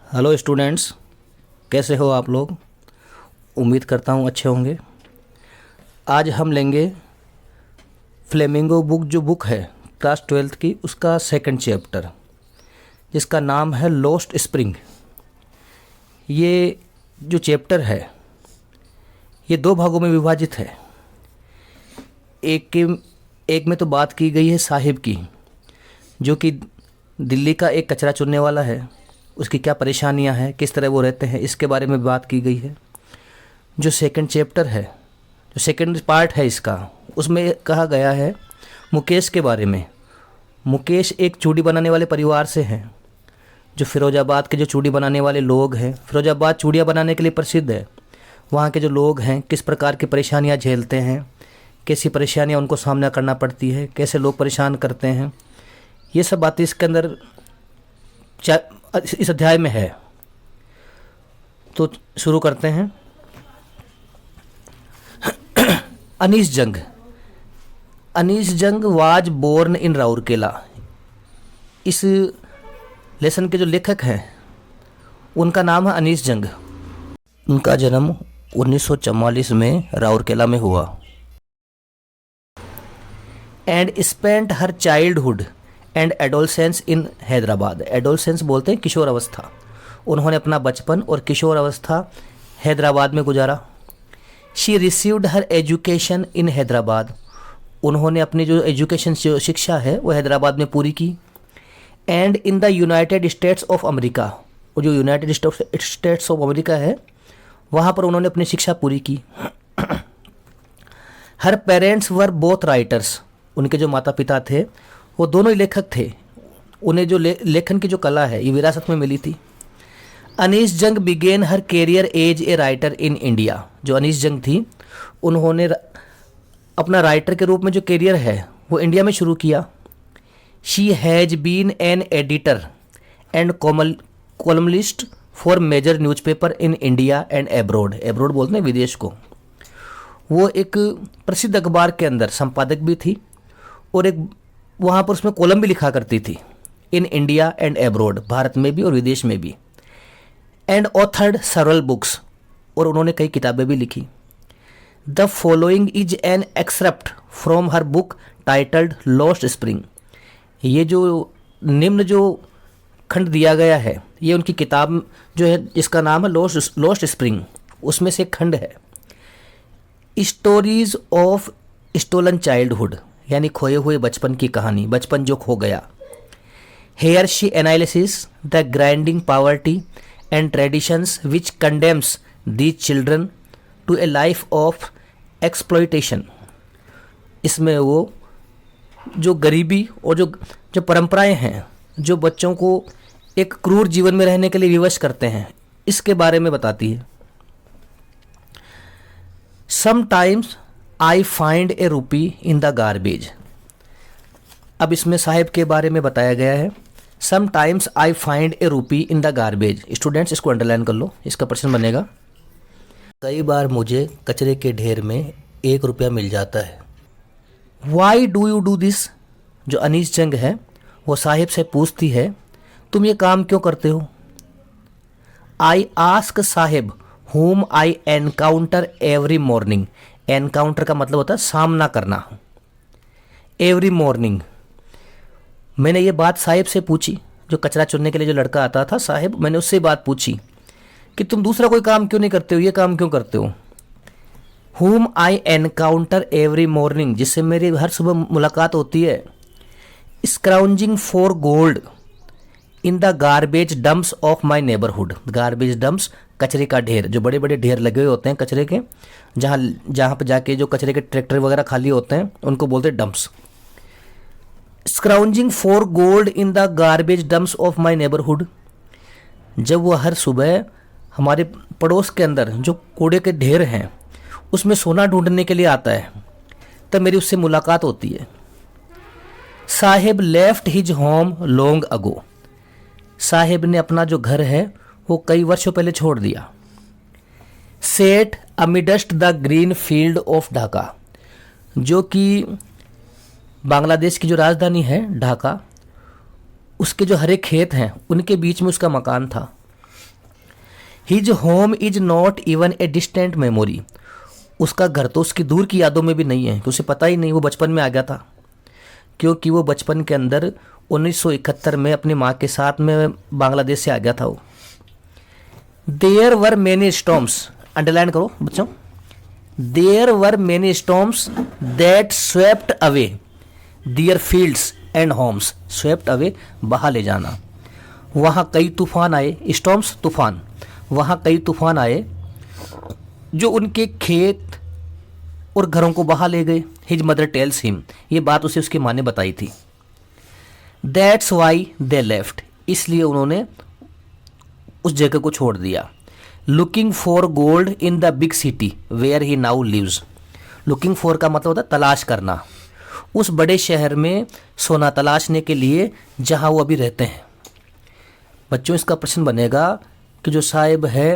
Hello students, कैसे हो आप लोग। उम्मीद करता हूँ अच्छे होंगे। आज हम लेंगे फ्लेमिंगो बुक, जो बुक है क्लास 12th की, उसका सेकंड चैप्टर, जिसका नाम है लॉस्ट स्प्रिंग। ये जो चैप्टर है ये दो भागों में विभाजित है। एक में तो बात की गई है साहिब की, जो कि दिल्ली का एक कचरा चुनने वाला है, उसकी क्या परेशानियां हैं, किस तरह वो रहते हैं, इसके बारे में बात की गई है। जो सेकंड चैप्टर है, जो सेकंड पार्ट है इसका, उसमें कहा गया है मुकेश के बारे में। मुकेश एक चूड़ी बनाने वाले परिवार से हैं, जो फ़िरोज़ाबाद के जो चूड़ी बनाने वाले लोग हैं। फ़िरोज़ाबाद चूड़ियाँ बनाने के लिए प्रसिद्ध है। वहाँ के जो लोग हैं किस प्रकार की परेशानियाँ झेलते हैं, कैसी परेशानियाँ उनको सामना करना पड़ती है, कैसे लोग परेशान करते हैं, ये सब बातें इसके अंदर इस अध्याय में है। तो शुरू करते हैं। अनीस जंग वाज बोर्न इन राउरकेला। इस लेसन के जो लेखक हैं उनका नाम है अनीस जंग। उनका जन्म 1944 में राउरकेला में हुआ। And spent her childhood and adolescence in Hyderabad. Adolescence बोलते हैं किशोर अवस्था। उन्होंने अपना बचपन और किशोर अवस्था हैदराबाद में गुजारा। She received her education in Hyderabad. उन्होंने अपनी जो एजुकेशन, जो शिक्षा है, वो हैदराबाद में पूरी की। And in the United states of America, वो जो यूनाइटेड स्टेट्स ऑफ अमेरिका है वहाँ पर उन्होंने अपनी शिक्षा पूरी की। हर पेरेंट्स वर बोथ राइटर्स। उनके जो माता पिता थे वो दोनों ही लेखक थे। उन्हें जो लेखन की जो कला है ये विरासत में मिली थी। Anees Jung began her career as a writer in India. जो अनीस जंग थी उन्होंने अपना राइटर के रूप में जो कैरियर है वो इंडिया में शुरू किया। She has been an editor and columnist for major newspaper in India and abroad. Abroad बोलते हैं विदेश को। वो एक प्रसिद्ध अखबार के अंदर संपादक भी थी और एक वहाँ पर उसमें कॉलम भी लिखा करती थी, इन इंडिया एंड एब्रोड, भारत में भी और विदेश में भी। एंड ऑथर्ड सेवरल बुक्स, और उन्होंने कई किताबें भी लिखी। The following is an excerpt from her book titled lost spring. ये जो निम्न जो खंड दिया गया है ये उनकी किताब जो है जिसका नाम है लॉस्ट स्प्रिंग, उसमें से एक खंड है। स्टोरीज ऑफ स्टोलन चाइल्डहुड, यानी खोए हुए बचपन की कहानी, बचपन जो खो गया। Here she analysis the grinding poverty and traditions which condemns these children to a life of exploitation. इसमें वो जो गरीबी और जो परंपराएं हैं जो बच्चों को एक क्रूर जीवन में रहने के लिए विवश करते हैं, इसके बारे में बताती है। समटाइम्स आई फाइंड ए रूपी इन द गार्बेज। अब इसमें साहिब के बारे में बताया गया है। समटाइम्स आई फाइंड ए रूपी इन द गार्बेज। स्टूडेंट्स इसको अंडरलाइन कर लो, इसका प्रश्न बनेगा। कई बार मुझे कचरे के ढेर में 1 रुपया मिल जाता है। Why do you do this. जो अनीस जंग है वो साहिब से पूछती है, तुम ये काम क्यों करते हो। I ask Sahib whom I encounter every morning। Encounter का मतलब होता है सामना करना। एवरी मॉर्निंग, मैंने ये बात साहिब से पूछी। जो कचरा चुनने के लिए जो लड़का आता था साहिब, मैंने उससे बात पूछी कि तुम दूसरा कोई काम क्यों नहीं करते हो, ये काम क्यों करते हो। whom I encounter every morning, जिससे मेरी हर सुबह मुलाकात होती है। Scrounging for gold in the garbage dumps of my neighbourhood. Garbage dumps, कचरे का ढेर, जो बड़े बड़े ढेर लगे हुए होते हैं कचरे के, जहाँ पर जाके जो कचरे के ट्रैक्टर वगैरह खाली होते हैं उनको बोलते हैं dumps. Scrounging for gold in the garbage dumps of my neighbourhood. जब वो हर सुबह हमारे पड़ोस के अंदर जो कूड़े के ढेर हैं उसमें सोना ढूंढने के लिए आता है, तब मेरी उससे मुलाकात होती है। Sahib left his home long ago. Sahib ने अपना जो घर है वो कई वर्षों पहले छोड़ दिया। Set amidst the green field of Dhaka, जो कि बांग्लादेश की जो राजधानी है ढाका, उसके जो हरे खेत हैं उनके बीच में उसका मकान था। His home is not even a distant memory, उसका घर तो उसकी दूर की यादों में भी नहीं है, कि उसे पता ही नहीं वो बचपन में आ गया था, क्योंकि वो बचपन के अंदर 1971 में अपनी माँ के साथ में बांग्लादेश से आ गया था वो। देयर वर मेनी स्टॉर्म्स, अंडरलाइन करो बच्चों, there were many storms that swept away their fields and homes, swept away बहा ले जाना, वहाँ कई तूफान आए, स्टॉर्म्स तूफान, वहाँ कई तूफान आए जो उनके खेत और घरों को बहा ले गए। हिज मदर टेल्स हिम, ये बात उसे उसकी माँ ने बताई थी। दैट्स वाई दे लेफ्ट, इसलिए उन्होंने उस जगह को छोड़ दिया। Looking for gold in the big city where he now lives, looking for का मतलब होता है तलाश करना, उस बड़े शहर में सोना तलाशने के लिए जहाँ वो अभी रहते हैं। बच्चों इसका प्रश्न बनेगा कि जो साहिब है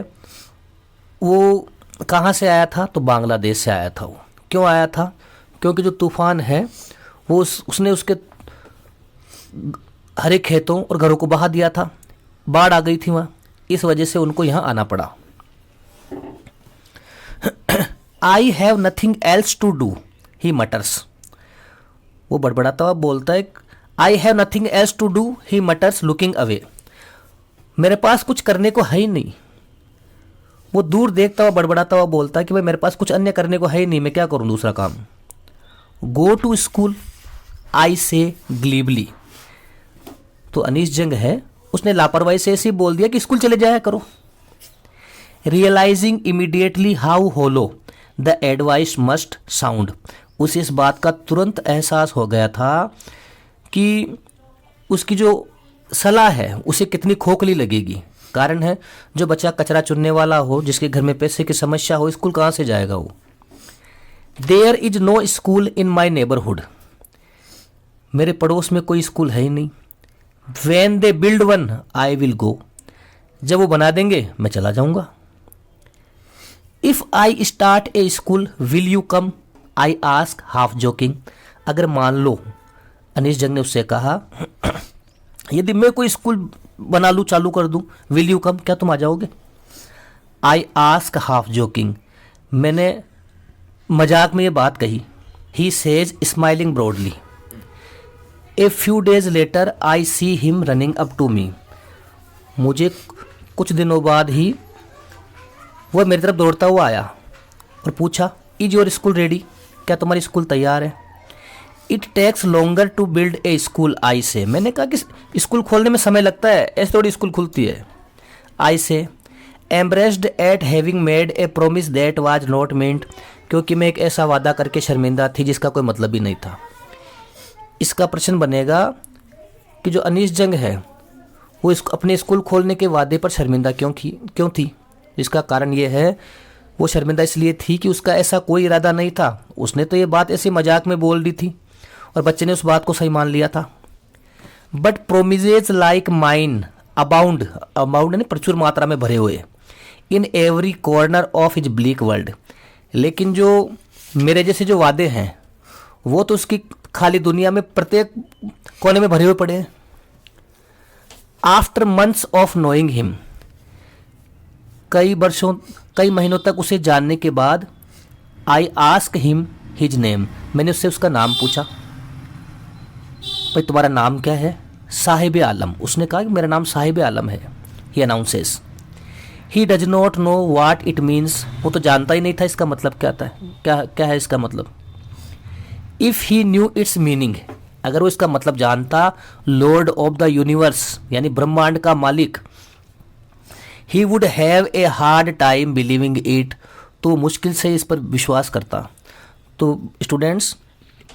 वो कहाँ से आया था, तो बांग्लादेश से आया था। वो क्यों आया था, क्योंकि जो तूफ़ान है वो उसने उसके हरे खेतों और घरों को बहा दिया था, बाढ़ आ गई थी वहाँ, इस वजह से उनको यहाँ आना पड़ा। I have nothing else to do he mutters, वो बड़बड़ाता हुआ बोलता है, I have nothing else to do he mutters looking away, मेरे पास कुछ करने को है ही नहीं। वो दूर देखता हुआ बड़बड़ाता हुआ बोलता है कि भाई मेरे पास कुछ अन्य करने को है ही नहीं, मैं क्या करूं दूसरा काम। गो टू स्कूल आई से ग्लीबली, तो अनीस जंग है उसने लापरवाही से ऐसे ही बोल दिया कि स्कूल चले जाया करो। Realising immediately how hollow the advice must sound, उसे इस बात का तुरंत एहसास हो गया था कि उसकी जो सलाह है उसे कितनी खोखली लगेगी। कारण है जो बच्चा कचरा चुनने वाला हो, जिसके घर में पैसे की समस्या हो, स्कूल कहाँ से जाएगा वो। There is no school in my neighbourhood, मेरे पड़ोस में कोई स्कूल है ही नहीं। When they build one I will go, जब वो बना देंगे मैं चला जाऊंगा। If I start a school will you come, I ask half joking, अगर मान लो, अनीस जंग ने उससे कहा, यदि मैं कोई स्कूल बना लूँ, चालू कर दूँ, विल यू कम, क्या तुम आ जाओगे। आई आस्क हाफ जोकिंग, मैंने मजाक में ये बात कही। He says smiling broadly, a few days later I see him running up to me, मुझे कुछ दिनों बाद ही वह मेरी तरफ दौड़ता हुआ आया और पूछा, इज योर स्कूल रेडी, क्या तुम्हारी स्कूल तैयार है। It takes longer to build a school I say, मैंने कहा कि स्कूल खोलने में समय लगता है, ऐसे थोड़ी स्कूल खुलती है। आई से embraced eight having made a promise that was not meant, क्योंकि मैं एक ऐसा वादा करके शर्मिंदा थी जिसका कोई मतलब ही नहीं था। इसका प्रश्न बनेगा कि जो अनीस जंग है वो अपने स्कूल खोलने के वादे पर शर्मिंदा क्यों थी। इसका कारण ये है, वो शर्मिंदा इसलिए थी कि उसका ऐसा कोई इरादा नहीं था, उसने तो ये बात ऐसे मजाक में बोल दी थी और बच्चे ने उस बात को सही मान लिया था। But promises like mine abound, abound यानी प्रचुर मात्रा में भरे हुए, in every corner of his bleak world, लेकिन जो मेरे जैसे जो वादे हैं वो तो उसकी खाली दुनिया में प्रत्येक कोने में भरे हुए पड़े हैं। After months of knowing him, कई महीनों तक उसे जानने के बाद, I ask him his name, मैंने उससे उसका नाम पूछा, भाई तुम्हारा नाम क्या है। साहिब आलम, उसने कहा कि मेरा नाम साहिब आलम है। He announces, he does not know what it means, वो तो जानता ही नहीं था इसका मतलब क्या था, क्या है इसका मतलब। If he new it's meaning, अगर वो इसका मतलब जानता, लॉर्ड ऑफ द यूनिवर्स यानी ब्रह्मांड का मालिक, he would have a hard time believing it, तो मुश्किल से इस पर विश्वास करता। तो स्टूडेंट्स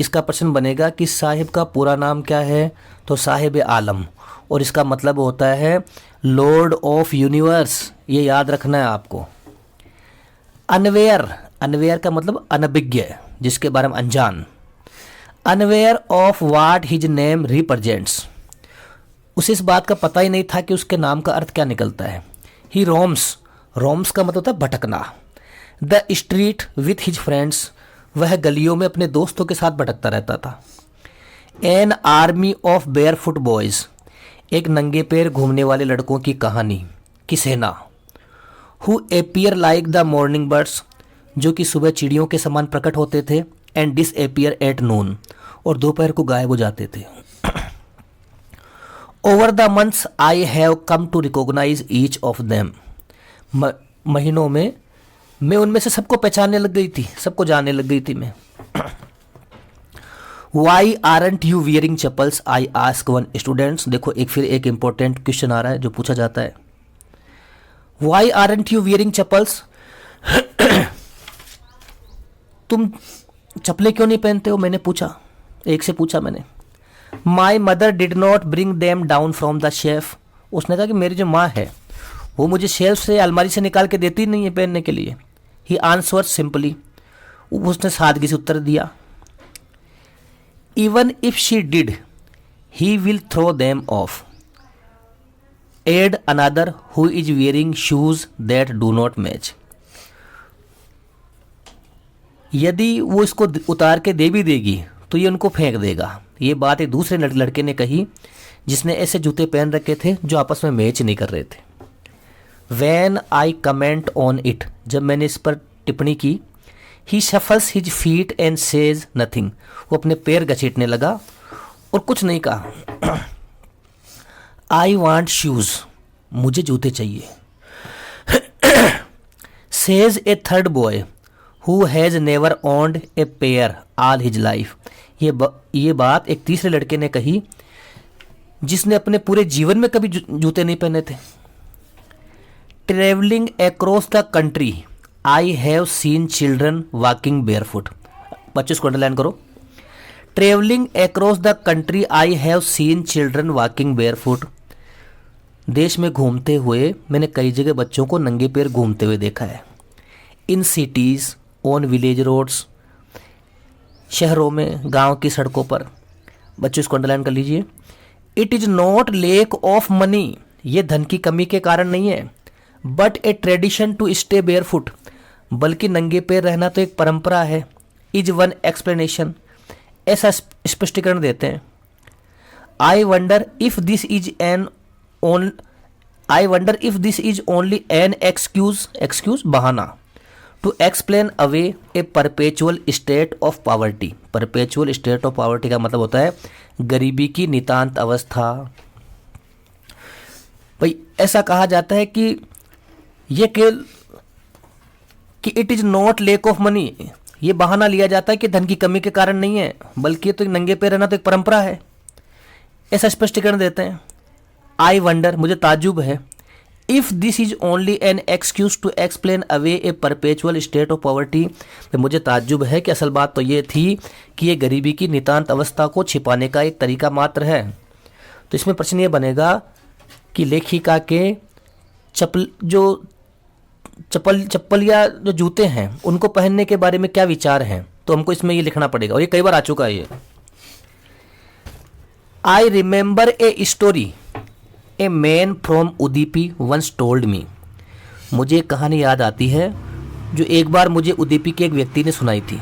इसका प्रश्न बनेगा कि साहिब का पूरा नाम क्या है, तो साहिब आलम, और इसका मतलब होता है लॉर्ड ऑफ यूनिवर्स, ये याद रखना है आपको। अनवेयर, अनवेयर का मतलब अनभिज्ञ, जिसके बारे में अनजान। Unaware of what his name represents, उसे इस बात का पता ही नहीं था कि उसके नाम का अर्थ क्या निकलता है। ही रोम्स, रोम्स का मतलब होता है भटकना। The street with his friends, वह गलियों में अपने दोस्तों के साथ भटकता रहता था। An army of barefoot boys, एक नंगे पैर घूमने वाले लड़कों की कहानी की सेना। Who appear like the morning birds, जो कि सुबह चिड़ियों के समान प्रकट होते थे, and disappear at noon, और दोपहर को गायब हो जाते थे। Over the months I have come to recognise each of them, महीनों में मैं उनमें से सबको पहचानने लग गई थी, सबको जानने लग गई थी मैं। Why aren't you wearing chappals, I ask one students. देखो फिर एक इंपॉर्टेंट क्वेश्चन आ रहा है जो पूछा जाता है, why aren't you wearing chappals, तुम चप्पलें क्यों नहीं पहनते हो, मैंने पूछा, एक से पूछा मैंने। My mother did not bring them down from the shelf, उसने कहा कि मेरी जो माँ है वो मुझे शेल्फ से, अलमारी से निकाल के देती नहीं है पहनने के लिए। ही आंसर सिंपली, उसने सादगी से उत्तर दिया। Even if she did he will throw them off, add another who is wearing shoes that do not match. यदि वो इसको उतार के दे भी देगी तो ये उनको फेंक देगा। ये बात एक दूसरे लड़के ने कही जिसने ऐसे जूते पहन रखे थे जो आपस में मैच नहीं कर रहे थे। When I comment on it, जब मैंने इस पर टिप्पणी की, he shuffles his feet and says nothing, वो अपने पैर घसीटने लगा और कुछ नहीं कहा। I want shoes, मुझे जूते चाहिए। Says a third boy who has never owned a pair all his life, ये बात एक तीसरे लड़के ने कही जिसने अपने पूरे जीवन में कभी जूते नहीं पहने थे। Travelling across the country I have seen children walking barefoot, बच्चों इसको अंडरलाइन करो। Travelling across the country I have seen children walking barefoot, देश में घूमते हुए मैंने कई जगह बच्चों को नंगे पैर घूमते हुए देखा है। In cities, on village roads, शहरों में, गांव की सड़कों पर। बच्चों इसको अंडरलाइन कर लीजिए। It is not lack of money, ये धन की कमी के कारण नहीं है, but a tradition to stay barefoot, बल्कि नंगे पैर रहना तो एक परंपरा है। इज वन एक्सप्लेनेशन, ऐसा स्पष्टीकरण देते हैं। I wonder if this is only an excuse बहाना, to explain away a perpetual state of poverty. Perpetual state of poverty का मतलब होता है गरीबी की नितांत अवस्था। भाई ऐसा कहा जाता है कि ये केवल कि it is not lack of money, ये बहाना लिया जाता है कि धन की कमी के कारण नहीं है, बल्कि तो नंगे पैर रहना तो एक परंपरा है, ऐसा स्पष्टीकरण देते हैं। आई वंडर, मुझे ताज्जुब है। If this is only an excuse to explain away a perpetual state of poverty, मुझे ताज्जुब है कि असल बात तो ये थी कि ये गरीबी की नितांत अवस्था को छिपाने का एक तरीका मात्र है। तो इसमें प्रश्न ये बनेगा कि लेखिका के चप्पल या जो जूते हैं उनको पहनने के बारे में क्या विचार हैं, तो हमको इसमें ये लिखना पड़ेगा, और ये कई बार आ चुका है ये। I remember a story a man from Udupi once told me, मुझे एक कहानी याद आती है जो एक बार मुझे उदीपी के एक व्यक्ति ने सुनाई थी।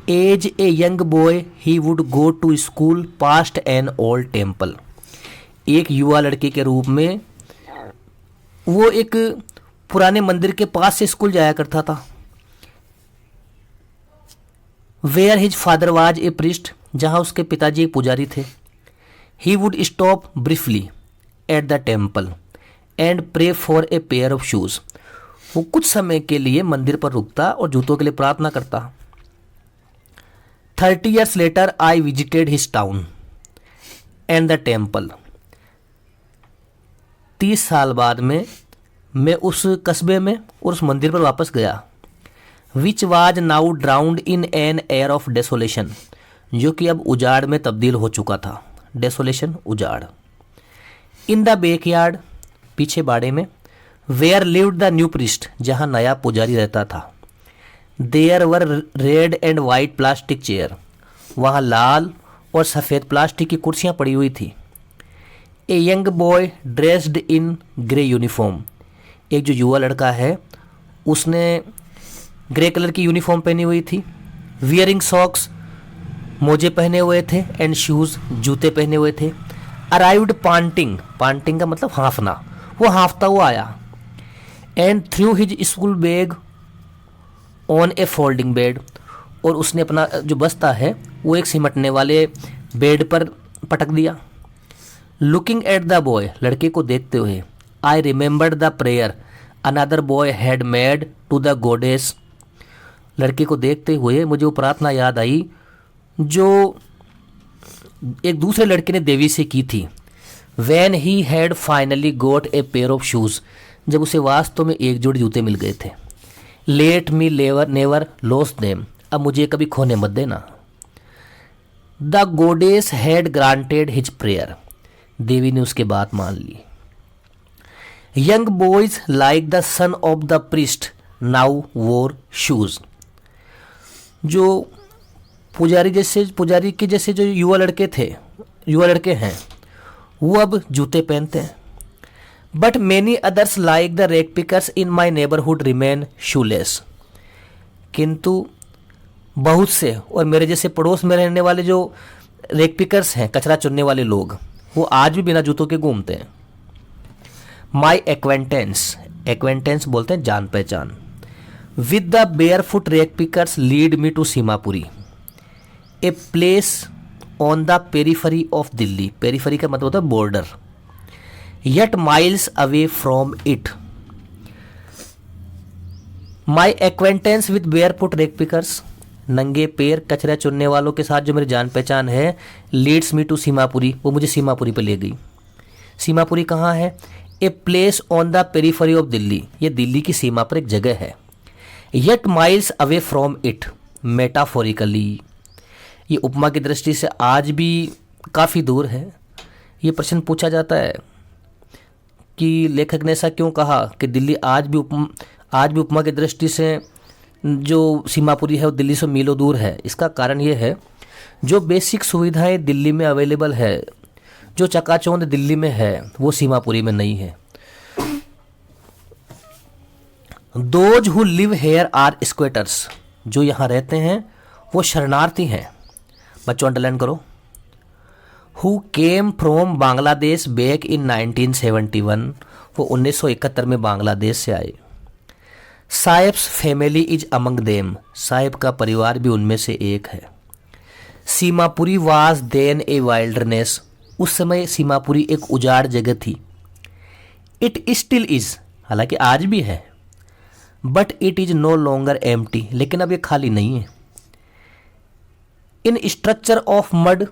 As a young boy he would go to school past an old temple, एक युवा लड़के के रूप में वो एक पुराने मंदिर के पास से स्कूल जाया करता था। Where his father was a priest, जहाँ उसके पिताजी एक पुजारी थे। He would stop briefly at the temple and pray for a pair of shoes, वो कुछ समय के लिए मंदिर पर रुकता और जूतों के लिए प्रार्थना करता। 30 years later I visited his town and the temple, 30 साल बाद में मैं उस कस्बे में और उस मंदिर पर वापस गया। Which was now drowned in an air of desolation, जो कि अब उजाड़ में तब्दील हो चुका था। डेसोलेशन, उजाड़। इन द बैकयार्ड, पीछे बाड़े में। Where lived the new priest, जहाँ नया पुजारी रहता था। There were red and white plastic chair, वहाँ लाल और सफ़ेद प्लास्टिक की कुर्सियाँ पड़ी हुई थी। ए young boy dressed in grey uniform, एक जो युवा लड़का है उसने ग्रे कलर की यूनिफॉर्म पहनी हुई थी। वियरिंग सॉक्स, मोजे पहने हुए थे। एंड शूज़, जूते पहने हुए थे। अराइव्ड पांटिंग, पांटिंग का मतलब हाँफना, वो हाँफता हुआ आया। And through his school bag on A folding bed, और उसने अपना जो बस्ता है वो एक सिमटने वाले बेड पर पटक दिया। लुकिंग एट द बॉय, लड़के को देखते हुए, I remembered the prayer another boy had made to the goddess, लड़के को देखते हुए मुझे वो प्रार्थना याद आई जो एक दूसरे लड़के ने देवी से की थी। When he had finally got a pair of shoes, जब उसे वास्तव में एक जोड़ी जूते मिल गए थे। Let me never lose them, अब मुझे कभी खोने मत देना। The goddess had granted his prayer, देवी ने उसके बात मान ली। Young boys like the son of the priest now wore shoes, जो पुजारी के जैसे जो युवा लड़के हैं वो अब जूते पहनते हैं। But many others like the rag pickers in my neighbourhood remain shoeless, किंतु बहुत से और मेरे जैसे पड़ोस में रहने वाले जो रेक पिकर्स हैं, कचरा चुनने वाले लोग, वो आज भी बिना जूतों के घूमते हैं। माई एक्वेंटेंस बोलते हैं जान पहचान। With the barefoot rag pickers lead me to Seemapuri, a place on the periphery of Delhi, periphery का मतलब होता है border, yet miles away from it. My acquaintance with barefoot rag pickers, नंगे पैर कचरा चुनने वालों के साथ जो मेरी जान पहचान है, लीड्स मी टू सीमापुरी, वो मुझे सीमापुरी पे ले गई। सीमापुरी कहाँ है? ए place on the periphery of Delhi, ये दिल्ली की सीमा पर एक जगह है। Yet miles away from it, metaphorically, ये उपमा की दृष्टि से आज भी काफ़ी दूर है। ये प्रश्न पूछा जाता है कि लेखक ने ऐसा क्यों कहा कि दिल्ली आज भी उपमा की दृष्टि से जो सीमापुरी है वो दिल्ली से मीलों दूर है। इसका कारण ये है, जो बेसिक सुविधाएं दिल्ली में अवेलेबल है, जो चकाचौंध दिल्ली में है, वो सीमापुरी में नहीं है। Those who live here are squatters, जो यहाँ रहते हैं वो शरणार्थी हैं। बच्चों अंडरलाइन करो। Who came from Bangladesh back in 1971, वो 1971 में बांग्लादेश से आए। Sahib's family is among them, Sahib का परिवार भी उनमें से एक है। Seemapuri was then a wilderness, उस समय सीमापुरी एक उजाड़ जगह थी। इट स्टिल इज, हालांकि आज भी है। But it is no longer empty, लेकिन अब ये खाली नहीं है। In structure of mud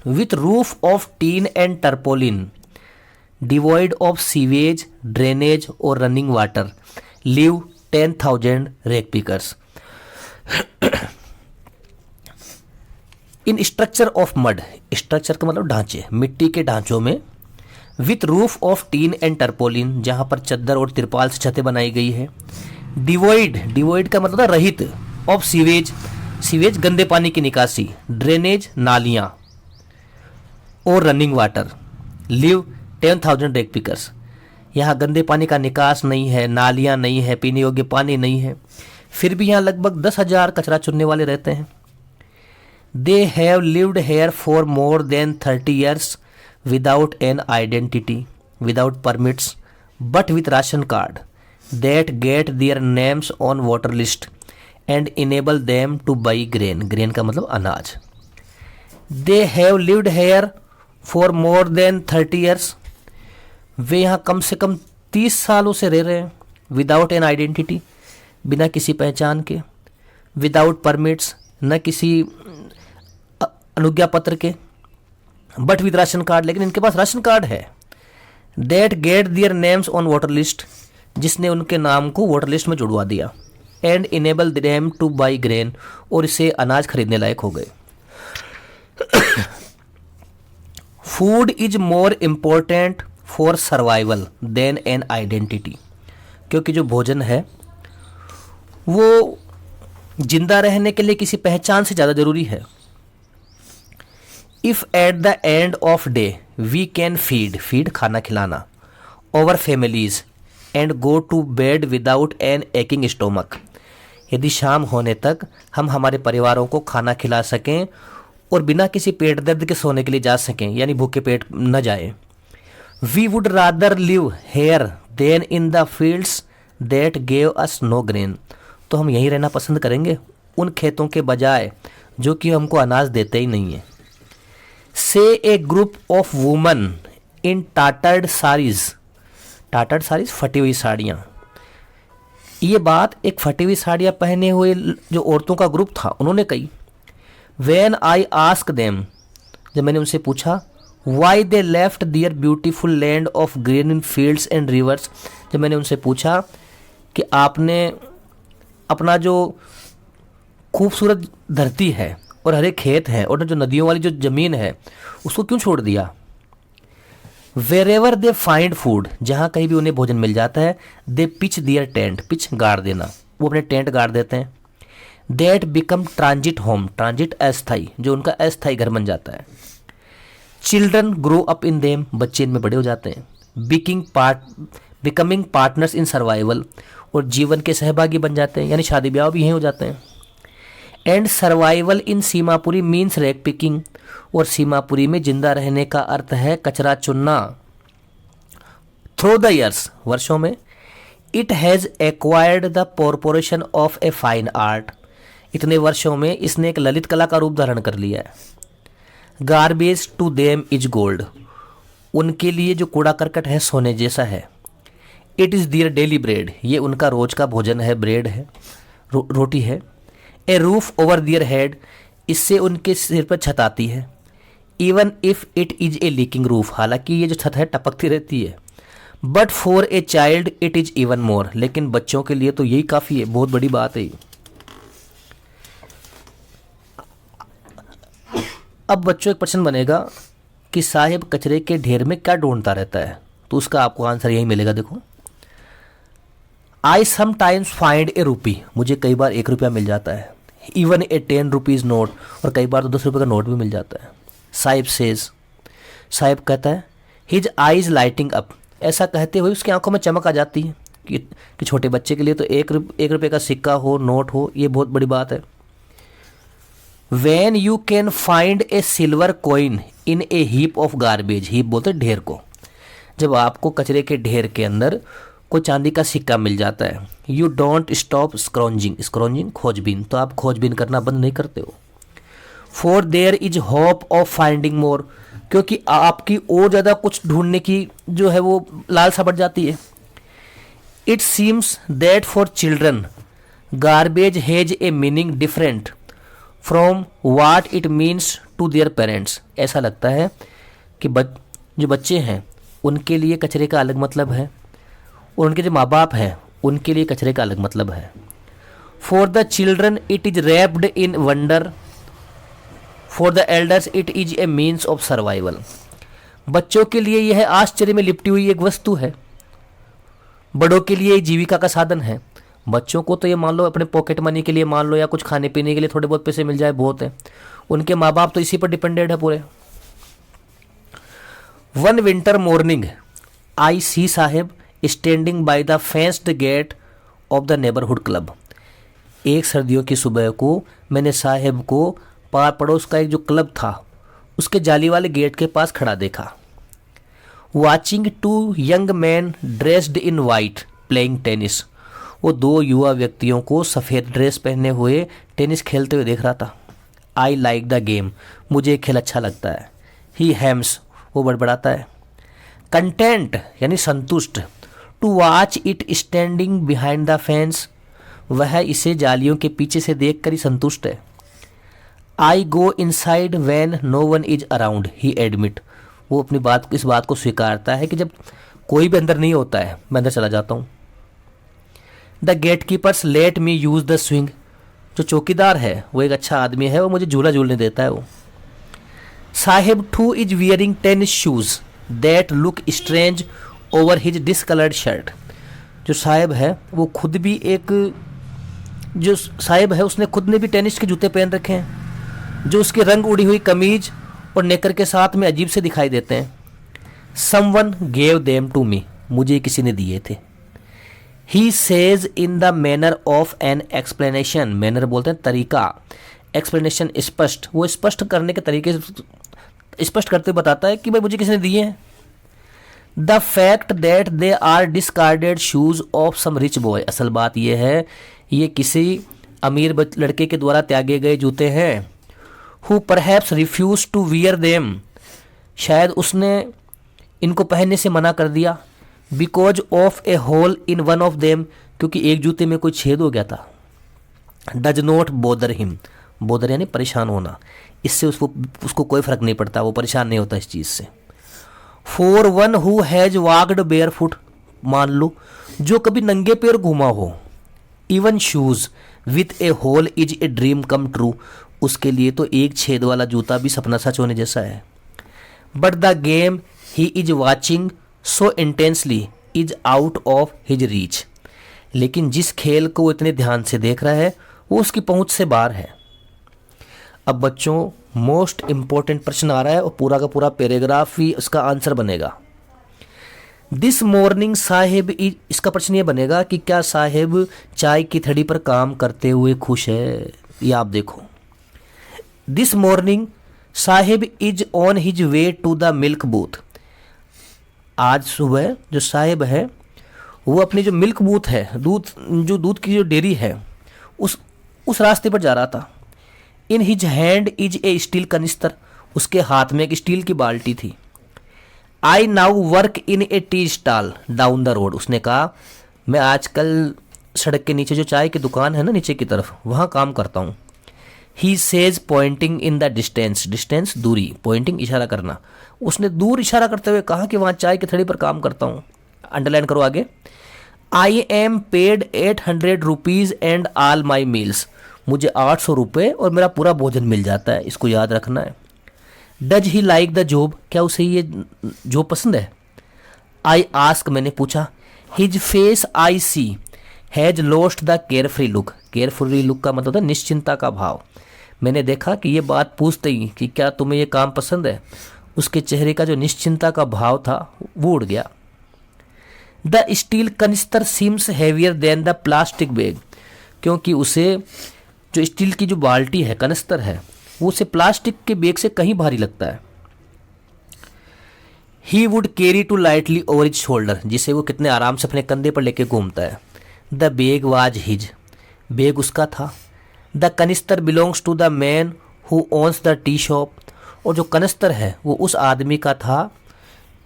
with roof of tin and tarpaulin, devoid of sewage, drainage और running water, live 10,000 rag pickers. In structure of mud, structure का मतलब ढांचे, मिट्टी के ढांचों में, with roof of tin and tarpaulin, जहां पर चद्दर और तिरपाल से छतें बनाई गई है। डिवॉइड का मतलब रहित, ऑफ सीवेज गंदे पानी की निकासी, ड्रेनेज नालियां और running water, live 10,000 rag pickers, यहाँ गंदे पानी का निकास नहीं है, नालियाँ नहीं है, पीने योग्य पानी नहीं है, फिर भी यहाँ लगभग 10,000 कचरा चुनने वाले रहते हैं। They have lived here for more than 30 years without an identity, without permits, but with ration card that get their names on voter list and enable them to buy grain, grain का मतलब अनाज। They have lived here for more than 30 years, वे यहाँ कम से कम 30 सालों से रह रहे हैं। विदाउट एन आइडेंटिटी, बिना किसी पहचान के। विदाउट परमिट्स, न किसी अनुज्ञा पत्र के। बट विद राशन कार्ड, लेकिन इनके पास राशन कार्ड है। That get their names on voter list, जिसने उनके नाम को वोटर लिस्ट में जुड़वा दिया। And enable them to buy grain, और इसे अनाज खरीदने लायक हो गए। Food is more important for survival than an identity, क्योंकि जो भोजन है वो जिंदा रहने के लिए किसी पहचान से ज़्यादा जरूरी है। If at the end of day we can feed खाना खिलाना, over families and go to bed without an aching stomach, यदि शाम होने तक हम हमारे परिवारों को खाना खिला सकें और बिना किसी पेट दर्द के सोने के लिए जा सकें, यानी भूखे पेट न जाए। We would rather live here than in the fields that gave us no grain, तो हम यहीं रहना पसंद करेंगे उन खेतों के बजाय जो कि हमको अनाज देते ही नहीं है। See a group of woman in tattered saris, tattered saris फटी हुई साड़ियाँ, ये बात एक फटी हुई साड़ियाँ पहने हुए जो औरतों का ग्रुप था उन्होंने कही। When I asked them, जब मैंने उनसे पूछा why they left their beautiful land of green fields and rivers, जब मैंने उनसे पूछा कि आपने अपना जो खूबसूरत धरती है और हरे खेत हैं और जो नदियों वाली जो ज़मीन है उसको क्यों छोड़ दिया। Wherever they find food, जहाँ कहीं भी उन्हें भोजन मिल जाता है, they pitch their tent, pitch गाड़ देना, वो अपने टेंट गाड़ देते हैं। That become transit home, transit अस्थाई, जो उनका अस्थाई घर बन जाता है। Children grow up in them, बच्चे इनमें बड़े हो जाते हैं। Becoming partners in survival, और जीवन के सहभागी बन जाते हैं, यानी शादी ब्याह भी यहीं हो जाते हैं। And survival in Seemapuri means rag picking, और सीमापुरी में जिंदा रहने का अर्थ है कचरा चुनना। थ्रू द ईयर्स, वर्षों में, it has acquired the corporation of a fine art, इतने वर्षों में इसने एक ललित कला का रूप धारण कर लिया है। Garbage to them is gold, उनके लिए जो कूड़ा करकट है सोने जैसा है। It is their daily bread, ये उनका रोज का भोजन है, ब्रेड है, रोटी है। ए रूफ ओवर दियर हेड, इससे उनके सिर पर छत आती है। Even if it is a leaking roof, हालांकि ये जो छत है टपकती रहती है। But for a child it is even more, लेकिन बच्चों के लिए तो यही काफ़ी है, बहुत बड़ी बात है। अब बच्चों एक प्रश्न बनेगा कि साहिब कचरे के ढेर में क्या ढूंढता रहता है, तो उसका आपको आंसर यही मिलेगा। देखो, आई समटाइम्स फाइंड ए रूपी, मुझे कई बार 1 रुपया मिल जाता है। इवन ए 10 रुपीज़ नोट, और कई बार तो 10 रुपये का नोट भी मिल जाता है। साहिब सेज, साहिब कहता है, हिज आईज लाइटिंग अप, ऐसा कहते हुए उसकी आंखों में चमक आ जाती है कि छोटे बच्चे के लिए तो 1 रुपये का सिक्का हो, नोट हो, ये बहुत बड़ी बात है। When you can find a silver coin in a heap of garbage, heap बोलते ढेर को, जब आपको कचरे के ढेर के अंदर कोई चांदी का सिक्का मिल जाता है। You don't stop scrounging, scrounging खोजबीन, तो आप खोजबीन करना बंद नहीं करते हो। For there is hope of finding more, क्योंकि आपकी और ज़्यादा कुछ ढूंढने की जो है वो लालसा बढ़ जाती है। It seems that for children garbage has a meaning different from what it means to their parents, ऐसा लगता है कि जो बच्चे हैं उनके लिए कचरे का अलग मतलब है और उनके जो माँ बाप हैं उनके लिए कचरे का अलग मतलब है। For the children it is wrapped in wonder, for the elders it is a means of survival, बच्चों के लिए यह आश्चर्य में लिपटी हुई एक वस्तु है, बड़ों के लिए जीविका का साधन है। बच्चों को तो ये मान लो अपने पॉकेट मनी के लिए मान लो या कुछ खाने पीने के लिए थोड़े बहुत पैसे मिल जाए बहुत है, उनके माँ बाप तो इसी पर डिपेंडेड है पूरे। One winter morning I see Sahib standing by the fenced gate of the neighbourhood club, एक सर्दियों की सुबह को मैंने साहिब को पार पड़ोस का एक जो क्लब था उसके जाली वाले गेट के पास खड़ा देखा। Watching 2 young man dressed in white playing tennis, वो 2 युवा व्यक्तियों को सफ़ेद ड्रेस पहने हुए टेनिस खेलते हुए देख रहा था। आई लाइक द गेम, मुझे खेल अच्छा लगता है। ही हैम्स, वो बड़बड़ाता है। कंटेंट यानी संतुष्ट। To watch it standing behind the fence, वह इसे जालियों के पीछे से देख कर ही संतुष्ट है। I go inside when no one is around, he admit, वो अपनी इस बात को स्वीकारता है कि जब कोई भी अंदर नहीं होता है मैं अंदर चला जाता हूँ। The gatekeepers let me use the swing, जो चौकीदार है वो एक अच्छा आदमी है, वो मुझे झूला झूलने देता है वो। Sahib two is wearing tennis shoes that look strange over his discoloured shirt, जो साहिब है वो खुद भी जो साहिब है उसने खुद ने भी टेनिस के जूते पहन रखे हैं जो उसकी रंग उड़ी हुई कमीज और नेकर के साथ में अजीब से दिखाई देते हैं। Someone gave them to me, मुझे किसी ने दिए थे। He says in the manner of an explanation, manner बोलते हैं तरीका, एक्सप्लेनेशन स्पष्ट, वो स्पष्ट करने के तरीके स्पष्ट करते हुए बताता है कि भाई मुझे किसी ने दिए हैं। The fact that they are discarded shoes of some rich boy, असल बात यह है ये किसी अमीर लड़के के द्वारा त्यागे गए जूते हैं। Who perhaps refuse to wear them, शायद उसने इनको पहनने से मना कर दिया। Because of a hole in one of them, क्योंकि एक जूते में कोई छेद हो गया था। Does not bother him, bother यानी परेशान होना, इससे उसको कोई फर्क नहीं पड़ता, वो परेशान नहीं होता इस चीज़ से। For one who has walked barefoot, मान लो जो कभी नंगे पैर घूमा हो, even shoes with a hole is a dream come true, उसके लिए तो एक छेद वाला जूता भी सपना सच होने जैसा है। But the game he is watching so intensely is out of his reach, लेकिन जिस खेल को वो इतने ध्यान से देख रहा है वो उसकी पहुंच से बाहर है। अब बच्चों मोस्ट इंपॉर्टेंट प्रश्न आ रहा है और पूरा का पूरा पैराग्राफ ही उसका आंसर बनेगा। दिस मॉर्निंग साहेब, इसका प्रश्न ये बनेगा कि क्या साहेब चाय की थड़ी पर काम करते हुए खुश है, ये आप देखो। This morning Saheb is on his way to the milk booth, आज सुबह जो साहेब है वो अपनी जो मिल्क बूथ है, दूध की जो डेयरी है, उस रास्ते पर जा रहा था। In his hand is a steel canister, उसके हाथ में एक स्टील की बाल्टी थी। I now work in A tea stall down the road, उसने कहा मैं आजकल सड़क के नीचे जो चाय की दुकान है ना नीचे की तरफ, वहाँ काम करता हूँ। He says pointing in the distance, distance दूरी, पॉइंटिंग इशारा करना, उसने दूर इशारा करते हुए कहा कि वहाँ चाय की थड़ी पर काम करता हूँ। अंडरलाइन करो आगे। I am paid 800 rupees and all my meals, मुझे 800 रुपये और मेरा पूरा भोजन मिल जाता है, इसको याद रखना है। Does he like the job, क्या उसे ये जॉब पसंद है। आई आस्क, मैंने पूछा। His face I see has lost the carefree look, carefree look का मतलब है निश्चिंता का भाव। मैंने देखा कि ये बात पूछते ही कि क्या तुम्हें ये काम पसंद है, उसके चेहरे का जो निश्चिंता का भाव था वो उड़ गया। The steel canister seems heavier than the plastic bag, क्योंकि उसे जो स्टील की जो बाल्टी है, कनिस्तर है, वो उसे प्लास्टिक के बैग से कहीं भारी लगता है। He would carry too lightly over his shoulder, जिसे वो कितने आराम से अपने कंधे पर लेके घूमता है। The bag was his, bag उसका था। The canister belongs to the man who owns the tea shop, और जो कनिस्तर है वो उस आदमी का था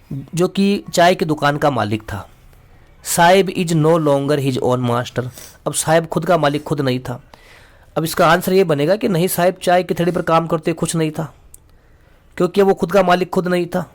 जो कि चाय की दुकान का मालिक था। Sahib is no longer his own master, अब साहिब खुद का मालिक खुद नहीं था। अब इसका आंसर ये बनेगा कि नहीं, साहिब चाय की थड़ी पर काम करते खुश नहीं था, क्योंकि वो खुद का मालिक खुद नहीं था।